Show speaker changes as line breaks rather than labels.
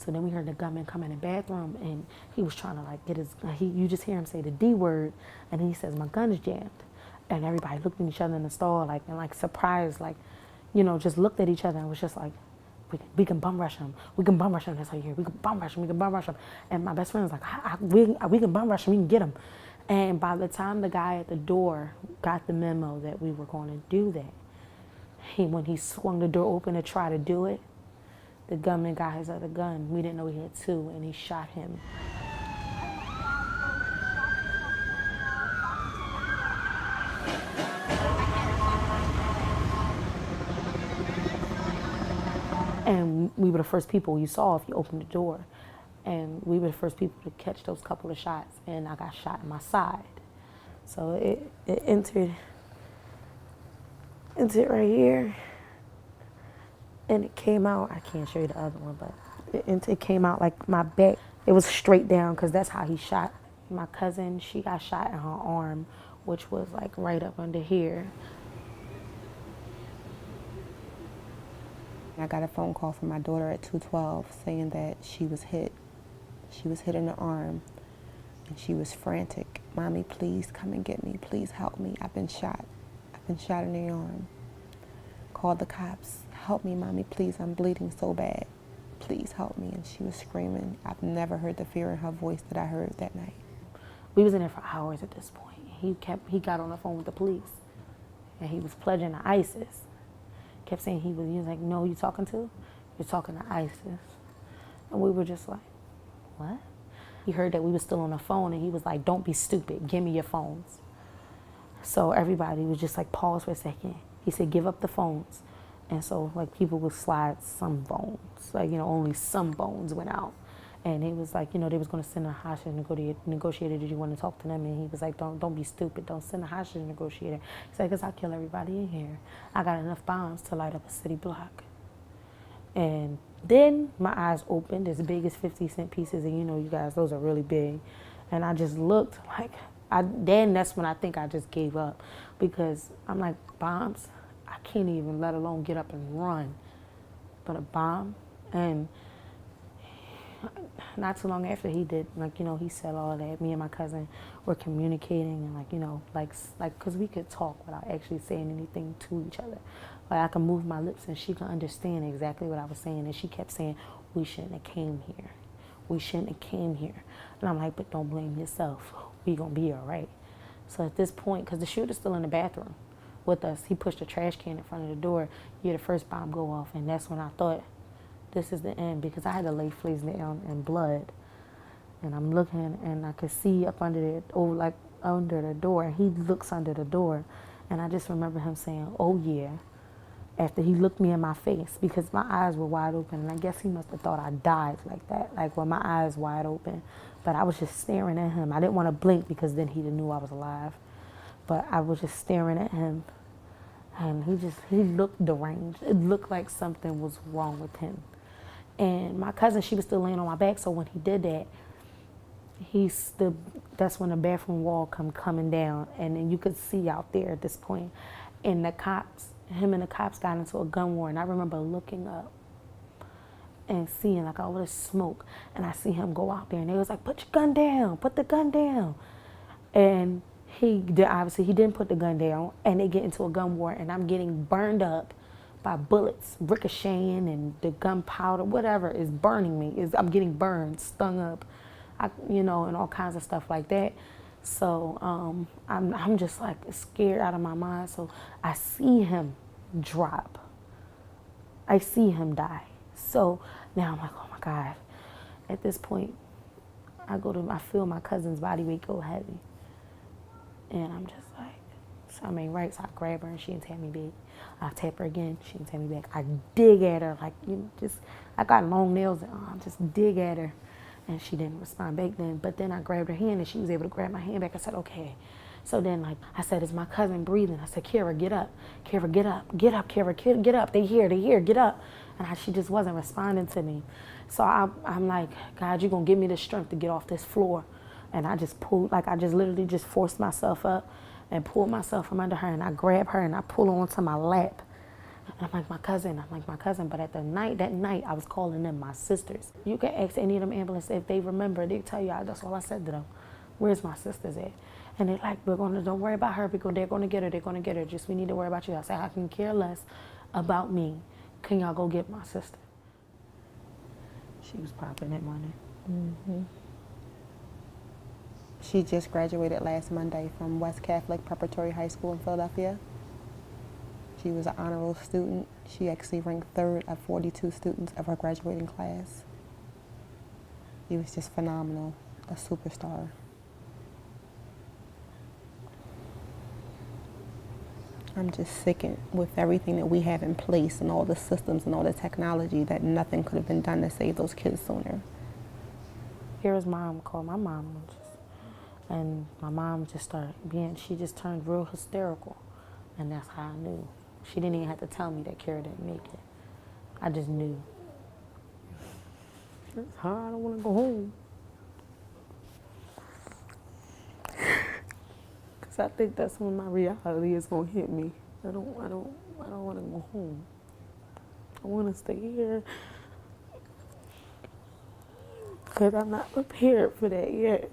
So then we heard the gunman come in the bathroom, and he was trying to like get his, you just hear him say the D word, and he says, my gun is jammed. And everybody looked at each other in the store, like, and like surprised, like, you know, just looked at each other and was just like, we can bum rush him. We can bum rush him. That's how you hear. We can bum rush him. We can bum rush him. And my best friend was like, we can bum rush him. We can get him. And by the time the guy at the door got the memo that we were going to do that, when he swung the door open to try to do it, the gunman got his other gun. We didn't know he had two, and he shot him. And we were the first people you saw if you opened the door. And we were the first people to catch those couple of shots, and I got shot in my side. So it entered right here, and it came out. I can't show you the other one, but it came out like my back. It was straight down, because that's how he shot. My cousin, she got shot in her arm, which was like right up under here.
I got a phone call from my daughter at 2:12 saying that she was hit. She was hit in the arm, and she was frantic. Mommy, please come and get me. Please help me. I've been shot. I've been shot in the arm. Called the cops. Help me, Mommy, please. I'm bleeding so bad. Please help me. And she was screaming. I've never heard the fear in her voice that I heard that night.
We was in there for hours at this point. He got on the phone with the police, and he was pledging to ISIS. Kept saying he was like, no, you talking to? You're talking to ISIS. And we were just like, what? He heard that we were still on the phone, and he was like, don't be stupid, give me your phones. So everybody was just like, pause for a second. He said, give up the phones. And so like people would slide some phones, like, you know, only some phones went out. And he was like, you know, they was going to send a hostage negotiator. Did you want to talk to them? And he was like, don't be stupid. Don't send a hostage negotiator. He's like, because I'll kill everybody in here. I got enough bombs to light up a city block. And then my eyes opened as big as 50-cent pieces. And you know, you guys, those are really big. And I just looked like, then that's when I think I just gave up. Because I'm like, bombs? I can't even, let alone get up and run. But a bomb? And not too long after he did, like, you know, he said all that, me and my cousin were communicating, and like, you know, like, because we could talk without actually saying anything to each other. Like, I could move my lips and she could understand exactly what I was saying, and she kept saying, we shouldn't have came here. We shouldn't have came here. And I'm like, but don't blame yourself. We gonna be all right. So at this point, because the shooter's still in the bathroom with us, he pushed a trash can in front of the door. You hear the first bomb go off, and that's when I thought, this is the end, because I had to lay face down in blood. And I'm looking, and I could see up under it, like under the door, and he looks under the door. And I just remember him saying, oh yeah, after he looked me in my face, because my eyes were wide open, and I guess he must have thought I died like that, like with my eyes wide open. But I was just staring at him. I didn't want to blink, because then he knew I was alive. But I was just staring at him, and he looked deranged. It looked like something was wrong with him. And my cousin, she was still laying on my back, so when he did that, that's when the bathroom wall coming down, and then you could see out there at this point. And him and the cops got into a gun war, and I remember looking up and seeing like all this smoke, and I see him go out there, and they was like, put your gun down, put the gun down. And obviously he didn't put the gun down, and they get into a gun war, and I'm getting burned up by bullets ricocheting, and the gunpowder, whatever, is burning me. I'm getting burned, stung up, you know, and all kinds of stuff like that. So I'm just like scared out of my mind. So I see him drop. I see him die. So now I'm like, oh my God. At this point, I feel my cousin's body weight go heavy. And I'm just like, so I mean, right, so I grab her and she didn't tap me back. I tap her again, she didn't tap me back. I dig at her, like, you know, I got long nails, and just dig at her. And she didn't respond back then. But then I grabbed her hand, and she was able to grab my hand back. I said, okay. So then, like, I said, is my cousin breathing? I said, Kara, get up. Kara, get up. Get up, Kara, get up. They here, get up. And she just wasn't responding to me. So I'm like, God, you're going to give me the strength to get off this floor. And I just literally just forced myself up and pulled myself from under her, and I grab her and I pull her onto my lap. And I'm like, my cousin. I'm like, my cousin. But that night, I was calling them my sisters. You can ask any of them ambulances if they remember. They tell you, that's all I said to them. Where's my sisters at? And they're like, don't worry about her because they're going to get her. They're going to get her. Just we need to worry about you. I said, I can care less about me. Can y'all go get my sister? She was popping that money.
Mm-hmm. She just graduated last Monday from West Catholic Preparatory High School in Philadelphia. She was an honor roll student. She actually ranked 3rd of 42 students of her graduating class. She was just phenomenal, a superstar. I'm just sickened with everything that we have in place and all the systems and all the technology that nothing could have been done to save those kids sooner.
Kira's mom called my mom, and my mom just started she just turned real hysterical. And that's how I knew. She didn't even have to tell me that Kira didn't make it. I just knew. It's hard, I don't want to go home. Because I think that's when my reality is going to hit me. I don't want to go home. I want to stay here. Because I'm not prepared for that yet.